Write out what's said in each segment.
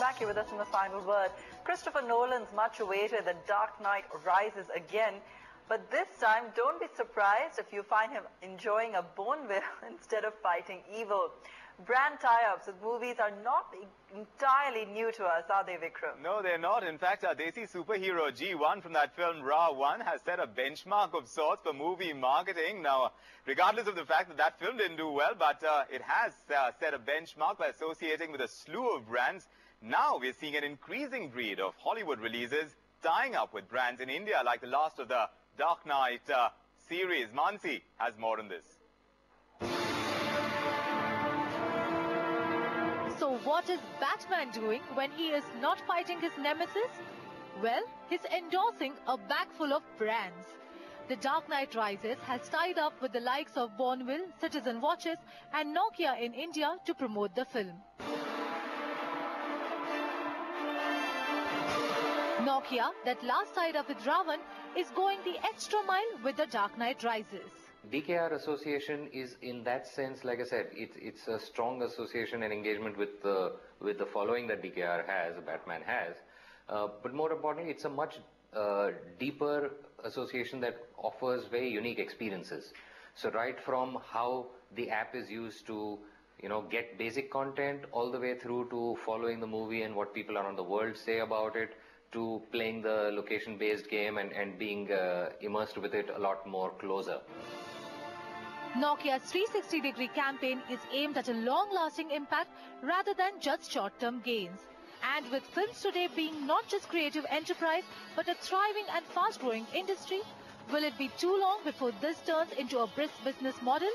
back here with us in the final word. Christopher Nolan's much-awaited The Dark Knight Rises again. But this time, don't be surprised if you find him enjoying a Bourneville instead of fighting evil. Brand tie-ups with movies are not entirely new to us, are they, Vikram? No, they're not. In fact, our Desi superhero G1 from that film Ra 1 has set a benchmark of sorts for movie marketing. Now, regardless of the fact that that film didn't do well, but it has set a benchmark by associating with a slew of brands. Now we're seeing an increasing breed of Hollywood releases tying up with brands in India, like the last of the Dark Knight series. Mansi has more on this. So what is Batman doing when he is not fighting his nemesis? Well, he's endorsing a bag full of brands. The Dark Knight Rises has tied up with the likes of Bourneville, Citizen Watches and Nokia in India to promote the film. Nokia, that last tied up with Ravan, is going the extra mile with The Dark Knight Rises. DKR association is, in that sense, like I said, it's a strong association and engagement with the following that DKR has, Batman has. But more importantly, it's a much deeper association that offers very unique experiences. So right from how the app is used to, get basic content, all the way through to following the movie and what people around the world say about it, to playing the location-based game and being immersed with it a lot more closer. Nokia's 360-degree campaign is aimed at a long-lasting impact rather than just short-term gains. And with films today being not just creative enterprise, but a thriving and fast-growing industry, will it be too long before this turns into a brisk business model?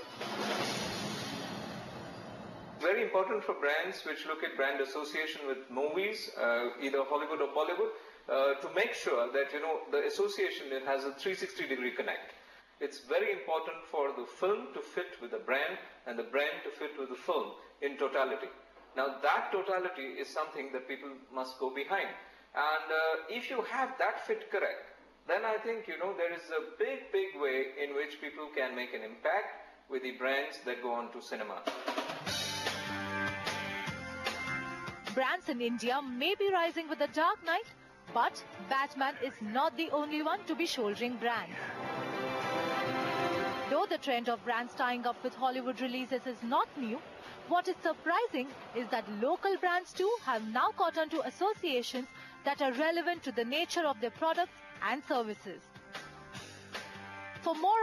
Very important for brands which look at brand association with movies, either Hollywood or Bollywood, to make sure that, the association has a 360-degree connect. It's very important for the film to fit with the brand and the brand to fit with the film in totality. Now that totality is something that people must go behind. And if you have that fit correct, then I think, there is a big way in which people can make an impact with the brands that go on to cinema. Brands in India may be rising with The Dark Knight, but Batman is not the only one to be shouldering brands. Though the trend of brands tying up with Hollywood releases is not new, what is surprising is that local brands too have now caught on to associations that are relevant to the nature of their products and services. For more